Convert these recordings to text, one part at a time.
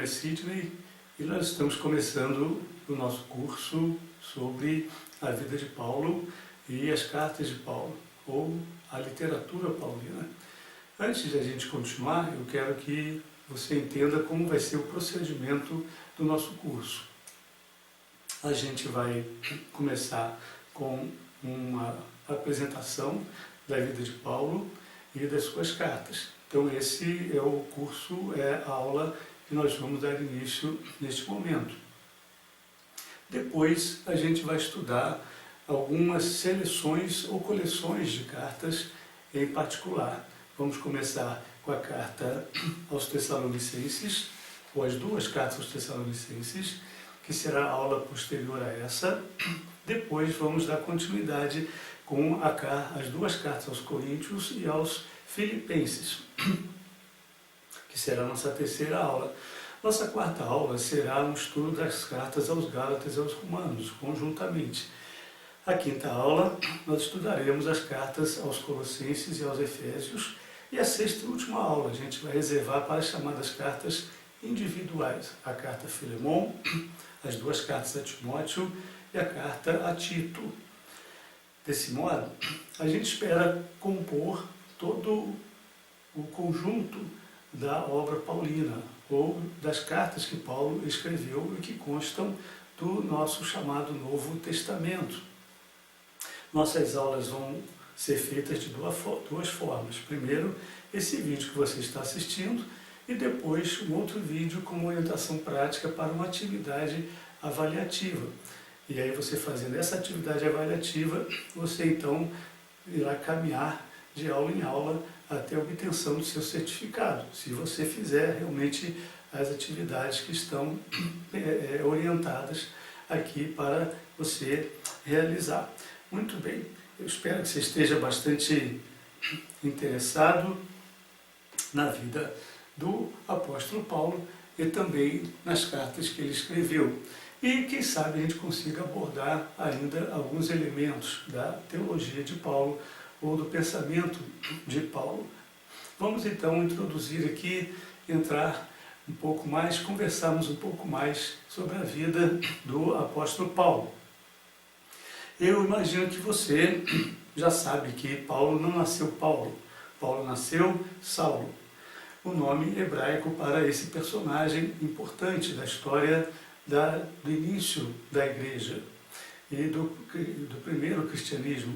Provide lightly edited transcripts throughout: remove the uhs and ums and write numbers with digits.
é Sidney e nós estamos começando o nosso curso sobre a vida de Paulo e as cartas de Paulo, ou a literatura paulina. Antes de a gente continuar, eu quero que você entenda como vai ser o procedimento do nosso curso. A gente vai começar com uma apresentação da vida de Paulo e das suas cartas. Então esse é o curso, é a aula que nós vamos dar início neste momento. Depois a gente vai estudar algumas seleções ou coleções de cartas em particular. Vamos começar com a carta aos Tessalonicenses, ou as duas cartas aos Tessalonicenses, que será a aula posterior a essa. Depois vamos dar continuidade com as duas cartas aos Coríntios e aos Filipenses, que será a nossa terceira aula. Nossa quarta aula será um estudo das cartas aos Gálatas e aos Romanos, conjuntamente. A quinta aula, nós estudaremos as cartas aos Colossenses e aos Efésios. E a sexta e última aula, a gente vai reservar para as chamadas cartas individuais. A carta a Filemon, as duas cartas a Timóteo e a carta a Tito. Desse modo, a gente espera compor todo o conjunto da obra paulina, ou das cartas que Paulo escreveu e que constam do nosso chamado Novo Testamento. Nossas aulas vão ser feitas de duas formas. Primeiro, esse vídeo que você está assistindo, e depois um outro vídeo com uma orientação prática para uma atividade avaliativa. E aí você fazendo essa atividade avaliativa, você então irá caminhar de aula em aula até a obtenção do seu certificado, se você fizer realmente as atividades que estão orientadas aqui para você realizar. Muito bem, eu espero que você esteja bastante interessado na vida do apóstolo Paulo e também nas cartas que ele escreveu. E quem sabe a gente consiga abordar ainda alguns elementos da teologia de Paulo ou do pensamento de Paulo. Vamos então introduzir aqui, entrar um pouco mais, conversarmos um pouco mais sobre a vida do apóstolo Paulo. Eu imagino que você já sabe que Paulo não nasceu Paulo. Paulo nasceu Saulo, o nome hebraico para esse personagem importante da história do início da igreja e do primeiro cristianismo.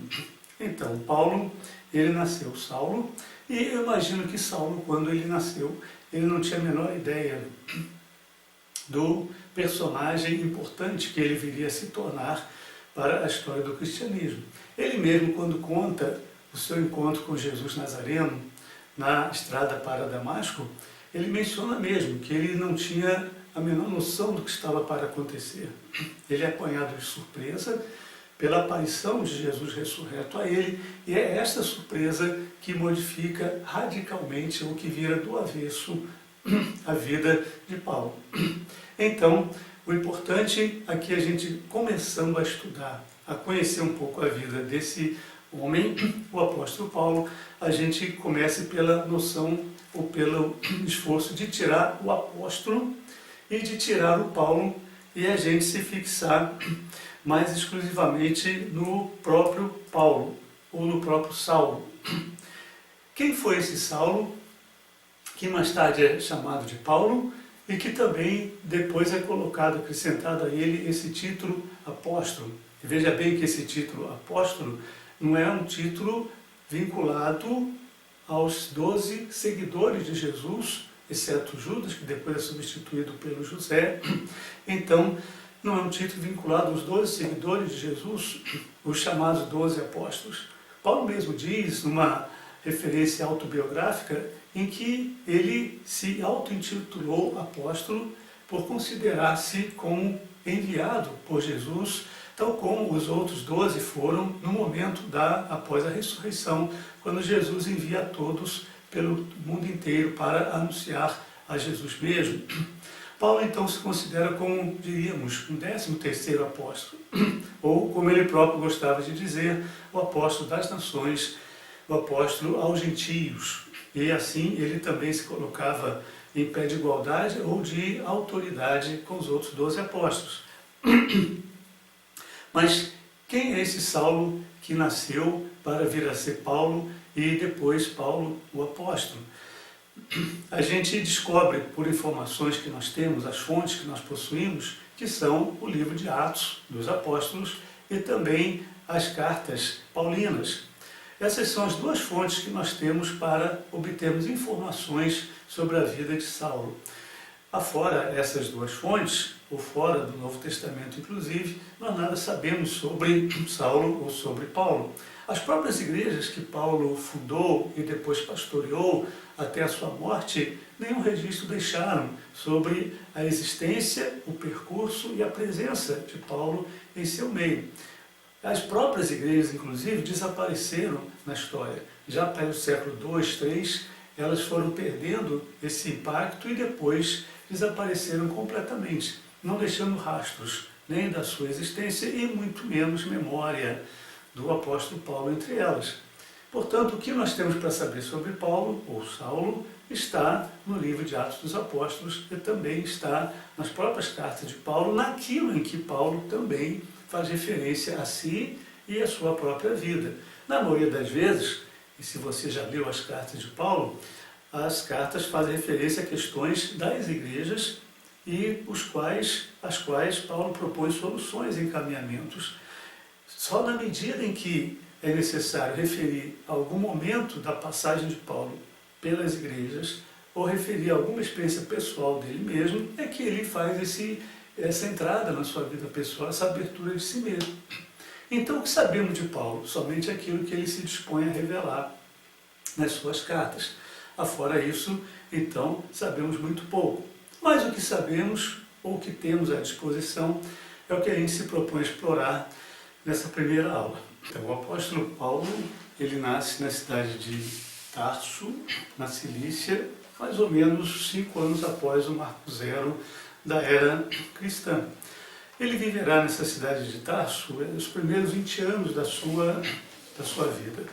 Então, Paulo, ele nasceu Saulo, e eu imagino que Saulo, quando ele nasceu, ele não tinha a menor ideia do personagem importante que ele viria a se tornar para a história do cristianismo. Ele mesmo, quando conta o seu encontro com Jesus Nazareno na estrada para Damasco, ele menciona mesmo que ele não tinha a menor noção do que estava para acontecer. Ele é apanhado de surpresa pela aparição de Jesus ressurreto a ele, e é esta surpresa que modifica radicalmente, ou que vira do avesso, a vida de Paulo. Então, o importante aqui é a gente começando a estudar, a conhecer um pouco a vida desse homem, o apóstolo Paulo, a gente comece pela noção ou pelo esforço de tirar o apóstolo e de tirar o Paulo, e a gente se fixar mais exclusivamente no próprio Paulo, ou no próprio Saulo. Quem foi esse Saulo, que mais tarde é chamado de Paulo, e que também depois é colocado, acrescentado a ele esse título apóstolo? E veja bem que esse título apóstolo não é um título vinculado aos 12 seguidores de Jesus, exceto Judas, que depois é substituído pelo José. Então, não é um título vinculado aos 12 seguidores de Jesus, os chamados 12 apóstolos. Paulo mesmo diz, numa referência autobiográfica, em que ele se auto-intitulou apóstolo por considerar-se como enviado por Jesus, tal como os outros 12 foram no momento após a ressurreição, quando Jesus envia a todos pelo mundo inteiro para anunciar a Jesus mesmo. Paulo então se considera como, diríamos, um 13º apóstolo, ou como ele próprio gostava de dizer, o apóstolo das nações, o apóstolo aos gentios. E assim ele também se colocava em pé de igualdade ou de autoridade com os outros 12 apóstolos. Mas quem é esse Saulo que nasceu para vir a ser Paulo e depois Paulo o apóstolo? A gente descobre, por informações que nós temos, as fontes que nós possuímos, que são o livro de Atos dos Apóstolos e também as cartas paulinas. Essas são as duas fontes que nós temos para obtermos informações sobre a vida de Saulo. Afora essas duas fontes, ou fora do Novo Testamento inclusive, nós nada sabemos sobre Saulo ou sobre Paulo. As próprias igrejas que Paulo fundou e depois pastoreou até a sua morte, nenhum registro deixaram sobre a existência, o percurso e a presença de Paulo em seu meio. As próprias igrejas, inclusive, desapareceram na história. Já para o século II, III, elas foram perdendo esse impacto e depois desapareceram completamente, não deixando rastros nem da sua existência e muito menos memória do apóstolo Paulo entre elas. Portanto, o que nós temos para saber sobre Paulo, ou Saulo, está no livro de Atos dos Apóstolos e também está nas próprias cartas de Paulo, naquilo em que Paulo também faz referência a si e a sua própria vida. Na maioria das vezes, e se você já leu as cartas de Paulo, as cartas fazem referência a questões das igrejas e as quais Paulo propõe soluções e encaminhamentos. Só na medida em que é necessário referir algum momento da passagem de Paulo pelas igrejas ou referir alguma experiência pessoal dele mesmo, é que ele faz essa entrada na sua vida pessoal, essa abertura de si mesmo. Então, o que sabemos de Paulo? Somente aquilo que ele se dispõe a revelar nas suas cartas. Afora isso, então, sabemos muito pouco. Mas o que sabemos, ou o que temos à disposição, é o que a gente se propõe a explorar nessa primeira aula. Então, o apóstolo Paulo, ele nasce na cidade de Tarso, na Cilícia, mais ou menos 5 anos após o Marco Zero da era cristã. Ele viverá nessa cidade de Tarso os primeiros 20 anos da sua vida.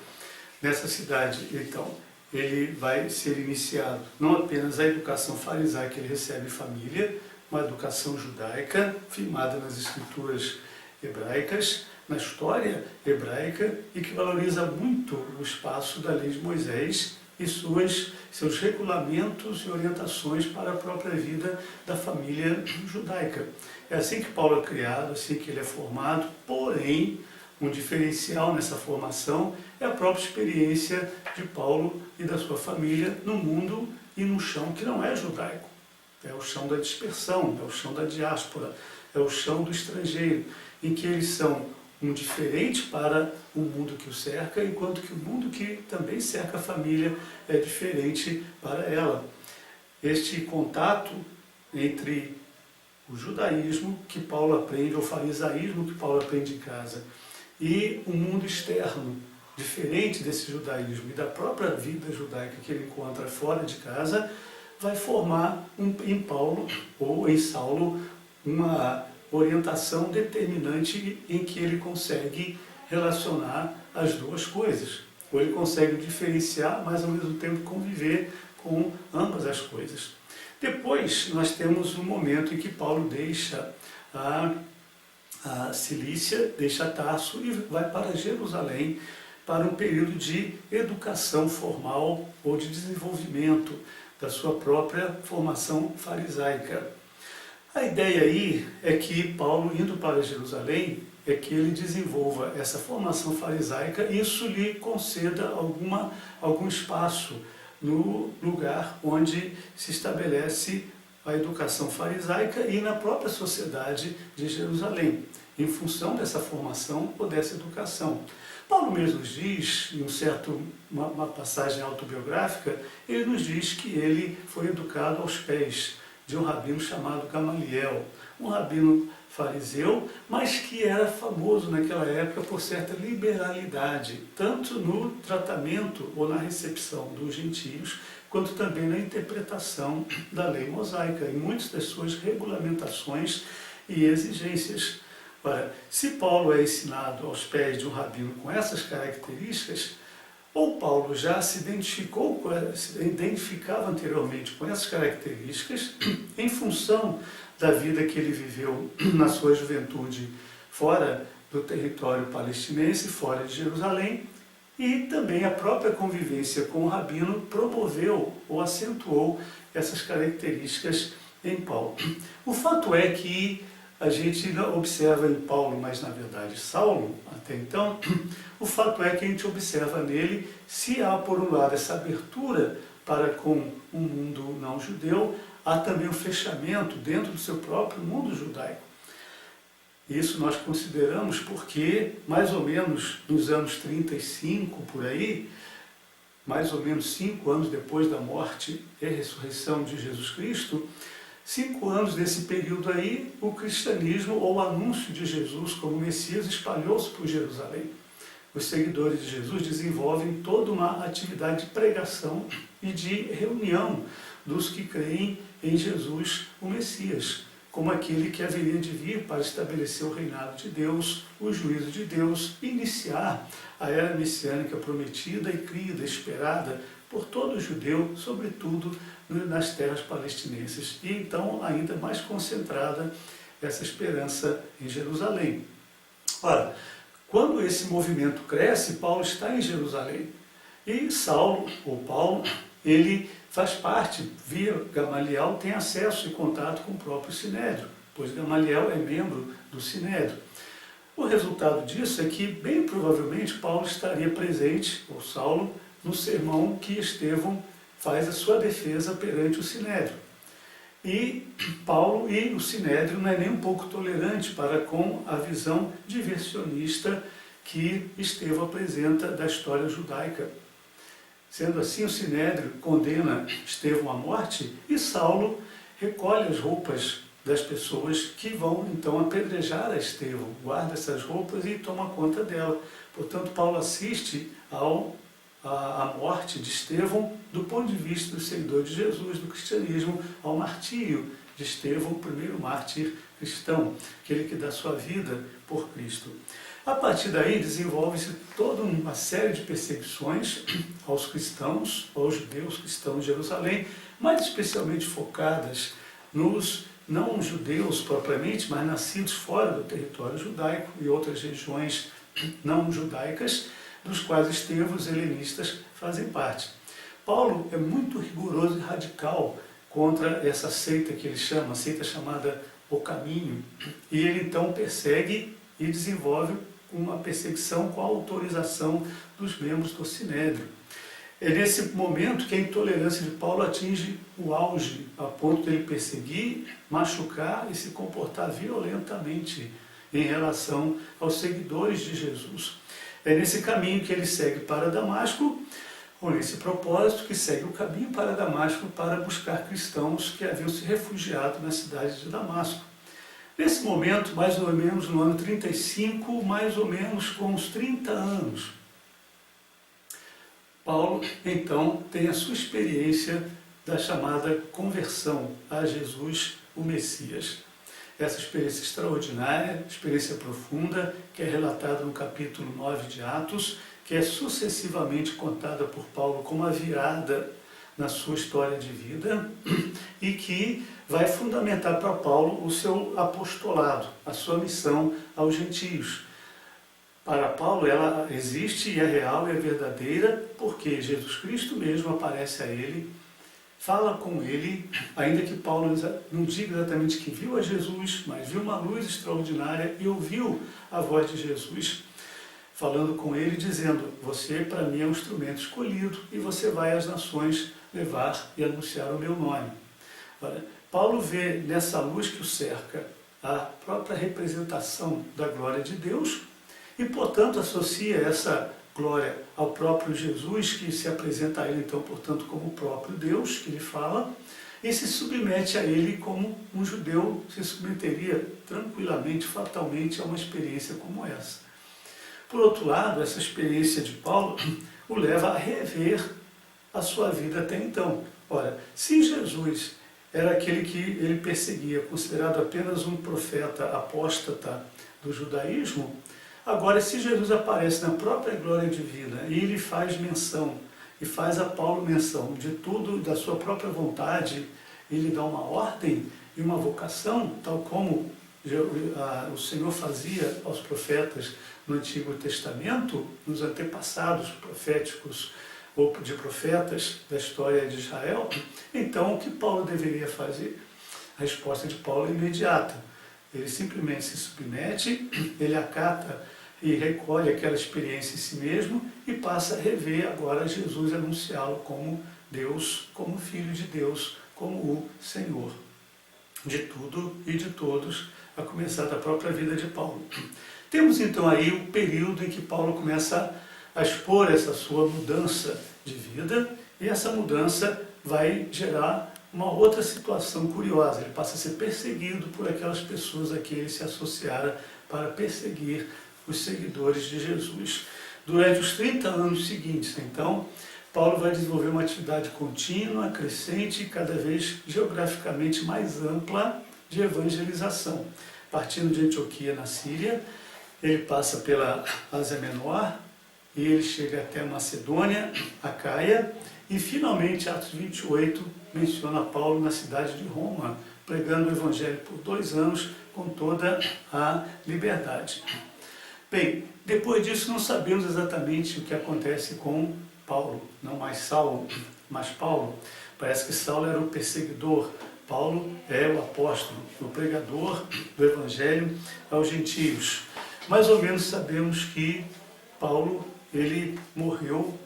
Nessa cidade, então, ele vai ser iniciado não apenas a educação farisaica que ele recebe em família, uma educação judaica, firmada nas escrituras hebraicas, na história hebraica e que valoriza muito o espaço da lei de Moisés e seus regulamentos e orientações para a própria vida da família judaica. É assim que Paulo é criado, assim que ele é formado, porém, um diferencial nessa formação é a própria experiência de Paulo e da sua família no mundo e no chão que não é judaico. É o chão da dispersão, é o chão da diáspora, é o chão do estrangeiro, em que eles são um diferente para o mundo que o cerca, enquanto que o mundo que também cerca a família é diferente para ela. Este contato entre o judaísmo que Paulo aprende, ou o farisaísmo que Paulo aprende em casa, e o mundo externo, diferente desse judaísmo e da própria vida judaica que ele encontra fora de casa, vai formar em Paulo, ou em Saulo, uma orientação determinante em que ele consegue relacionar as duas coisas. Ou ele consegue diferenciar, mas ao mesmo tempo conviver com ambas as coisas. Depois nós temos um momento em que Paulo deixa a Cilícia, deixa Tarso e vai para Jerusalém para um período de educação formal ou de desenvolvimento da sua própria formação farisaica. A ideia aí é que Paulo, indo para Jerusalém, é que ele desenvolva essa formação farisaica e isso lhe conceda algum espaço no lugar onde se estabelece a educação farisaica e na própria sociedade de Jerusalém, em função dessa formação ou dessa educação. Paulo mesmo nos diz, em uma passagem autobiográfica, ele nos diz que ele foi educado aos pés de um rabino chamado Gamaliel, um rabino fariseu, mas que era famoso naquela época por certa liberalidade, tanto no tratamento ou na recepção dos gentios, quanto também na interpretação da lei mosaica, em muitas das suas regulamentações e exigências. Ora, se Paulo é ensinado aos pés de um rabino com essas características, Ou Paulo já se identificava anteriormente com essas características em função da vida que ele viveu na sua juventude fora do território palestinense, fora de Jerusalém, e também a própria convivência com o rabino promoveu ou acentuou essas características em Paulo. O fato é que a gente não observa em Paulo, mas na verdade Saulo, até então, o fato é que a gente observa nele, se há por um lado essa abertura para com o mundo não judeu, há também um fechamento dentro do seu próprio mundo judaico. Isso nós consideramos porque, mais ou menos nos anos 35, por aí, mais ou menos 5 anos depois da morte e ressurreição de Jesus Cristo, 5 anos desse período aí, o cristianismo ou o anúncio de Jesus como Messias espalhou-se por Jerusalém. Os seguidores de Jesus desenvolvem toda uma atividade de pregação e de reunião dos que creem em Jesus, o Messias, como aquele que haveria de vir para estabelecer o reinado de Deus, o juízo de Deus, iniciar a era messiânica prometida e crida, esperada por todo judeu, sobretudo nas terras palestinenses. E então ainda mais concentrada essa esperança em Jerusalém. Ora, quando esse movimento cresce, Paulo está em Jerusalém. E Saulo, ou Paulo, ele faz parte, via Gamaliel, tem acesso e contato com o próprio Sinédrio, pois Gamaliel é membro do Sinédrio. O resultado disso é que, bem provavelmente, Paulo estaria presente, ou Saulo, no sermão que Estevão faz a sua defesa perante o Sinédrio. E Paulo e o Sinédrio não é nem um pouco tolerante para com a visão diversionista que Estevão apresenta da história judaica. Sendo assim, o Sinédrio condena Estevão à morte e Saulo recolhe as roupas das pessoas que vão então apedrejar a Estevão, guarda essas roupas e toma conta dela. Portanto, Paulo assiste à morte de Estevão do ponto de vista do seguidor de Jesus, do cristianismo, ao martírio de Estevão, o primeiro mártir cristão, aquele que dá sua vida por Cristo. A partir daí desenvolve-se toda uma série de perseguições aos cristãos, aos judeus que estão em Jerusalém, mais especialmente focadas nos não-judeus propriamente, mas nascidos fora do território judaico e outras regiões não judaicas, dos quais Estevão e os helenistas fazem parte. Paulo é muito rigoroso e radical contra essa seita que ele chama, a seita chamada O Caminho, e ele então persegue e desenvolve uma perseguição com a autorização dos membros do Sinédrio. É nesse momento que a intolerância de Paulo atinge o auge, a ponto de ele perseguir, machucar e se comportar violentamente em relação aos seguidores de Jesus. É nesse caminho que ele segue para Damasco, ou nesse propósito que segue o caminho para Damasco para buscar cristãos que haviam se refugiado na cidade de Damasco. Nesse momento, mais ou menos no ano 35, mais ou menos com uns 30 anos, Paulo, então, tem a sua experiência da chamada conversão a Jesus, o Messias. Essa experiência extraordinária, experiência profunda, que é relatada no capítulo 9 de Atos, que é sucessivamente contada por Paulo como a virada na sua história de vida e que vai fundamentar para Paulo o seu apostolado, a sua missão aos gentios. Para Paulo ela existe e é real e é verdadeira porque Jesus Cristo mesmo aparece a ele, fala com ele, ainda que Paulo não diga exatamente que viu a Jesus, mas viu uma luz extraordinária e ouviu a voz de Jesus falando com ele, dizendo: você para mim é um instrumento escolhido e você vai às nações levar e anunciar o meu nome. Olha, Paulo vê nessa luz que o cerca a própria representação da glória de Deus e, portanto, associa essa glória ao próprio Jesus, que se apresenta a ele, então, portanto, como o próprio Deus, que ele fala, e se submete a ele como um judeu se submeteria tranquilamente, fatalmente, a uma experiência como essa. Por outro lado, essa experiência de Paulo o leva a rever a sua vida até então. Ora, se Jesus era aquele que ele perseguia, considerado apenas um profeta apóstata do judaísmo, Agora, se Jesus aparece na própria glória divina e ele faz menção, e faz a Paulo menção de tudo, da sua própria vontade, ele dá uma ordem e uma vocação, tal como o Senhor fazia aos profetas no Antigo Testamento, nos antepassados proféticos ou de profetas da história de Israel. Então, o que Paulo deveria fazer? A resposta de Paulo é imediata. Ele simplesmente se submete, ele acata e recolhe aquela experiência em si mesmo e passa a rever agora Jesus, anunciá-lo como Deus, como Filho de Deus, como o Senhor de tudo e de todos, a começar da própria vida de Paulo. Temos então aí o período em que Paulo começa a expor essa sua mudança de vida, e essa mudança vai gerar uma outra situação curiosa. Ele passa a ser perseguido por aquelas pessoas a que ele se associara para perseguir os seguidores de Jesus. Durante os 30 anos seguintes, então, Paulo vai desenvolver uma atividade contínua, crescente e cada vez geograficamente mais ampla de evangelização. Partindo de Antioquia, na Síria, ele passa pela Ásia Menor e ele chega até Macedônia, Acaia, e finalmente, Atos 28, menciona Paulo na cidade de Roma, pregando o Evangelho por 2 anos com toda a liberdade. Bem, depois disso não sabemos exatamente o que acontece com Paulo, não mais Saulo, mas Paulo. Parece que Saulo era o perseguidor, Paulo é o apóstolo, o pregador do Evangelho aos gentios. Mais ou menos sabemos que Paulo, ele morreu,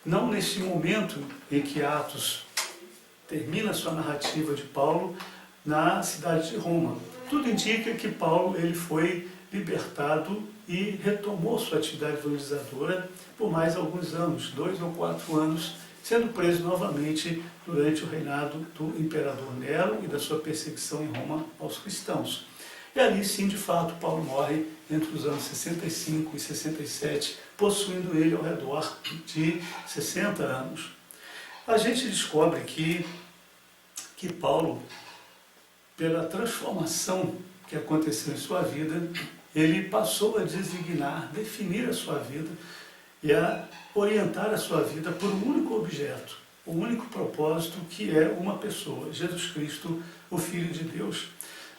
não nesse momento em que Atos termina a sua narrativa de Paulo, na cidade de Roma. Tudo indica que Paulo ele foi libertado e retomou sua atividade evangelizadora por mais alguns anos, 2 ou 4 anos, sendo preso novamente durante o reinado do imperador Nero e da sua perseguição em Roma aos cristãos. E ali sim, de fato, Paulo morre entre os anos 65 e 67, possuindo ele ao redor de 60 anos. A gente descobre que Paulo, pela transformação que aconteceu em sua vida, ele passou a designar, definir a sua vida e a orientar a sua vida por um único objeto, um único propósito, que é uma pessoa, Jesus Cristo, o Filho de Deus.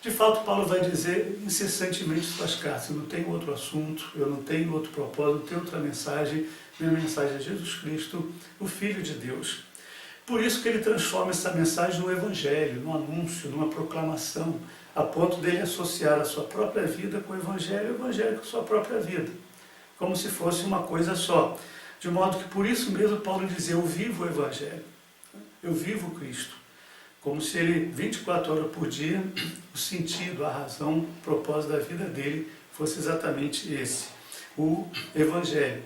De fato, Paulo vai dizer incessantemente em suas cartas: eu não tenho outro assunto, eu não tenho outro propósito, não tenho outra mensagem, minha mensagem é Jesus Cristo, o Filho de Deus. Por isso que ele transforma essa mensagem no Evangelho, num anúncio, numa proclamação, a ponto dele associar a sua própria vida com o Evangelho e o Evangelho com a sua própria vida, como se fosse uma coisa só. De modo que por isso mesmo Paulo dizia: eu vivo o Evangelho, eu vivo Cristo. Como se ele, 24 horas por dia, o sentido, a razão, o propósito da vida dele fosse exatamente esse, o Evangelho.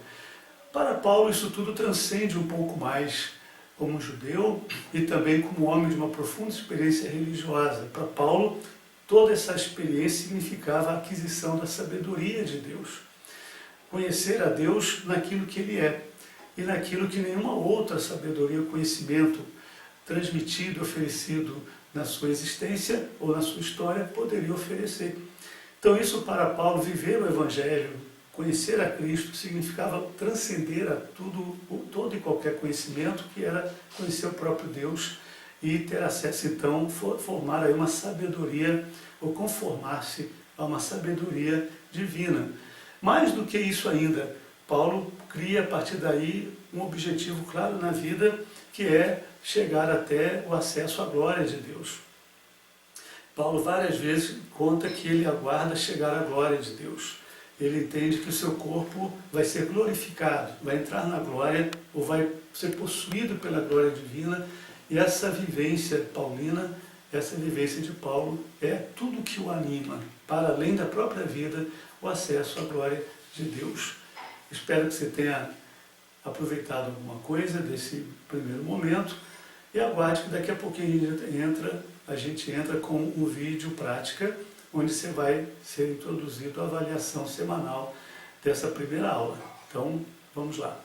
Para Paulo isso tudo transcende um pouco mais como judeu e também como homem de uma profunda experiência religiosa. Para Paulo, toda essa experiência significava a aquisição da sabedoria de Deus. Conhecer a Deus naquilo que Ele é e naquilo que nenhuma outra sabedoria ou conhecimento transmitido, oferecido na sua existência ou na sua história poderia oferecer. Então isso para Paulo, viver o Evangelho, conhecer a Cristo, significava transcender a todo e qualquer conhecimento, que era conhecer o próprio Deus e ter acesso, então, formar aí uma sabedoria, ou conformar-se a uma sabedoria divina. Mais do que isso ainda, Paulo cria a partir daí um objetivo claro na vida, que é chegar até o acesso à glória de Deus. Paulo várias vezes conta que ele aguarda chegar à glória de Deus. Ele entende que o seu corpo vai ser glorificado, vai entrar na glória, ou vai ser possuído pela glória divina, e essa vivência paulina, essa vivência de Paulo, é tudo que o anima, para além da própria vida, o acesso à glória de Deus. Espero que você tenha aproveitado alguma coisa desse primeiro momento, e aguarde que daqui a pouquinho a gente entra com um vídeo prática, onde você vai ser introduzido à avaliação semanal dessa primeira aula. Então, vamos lá.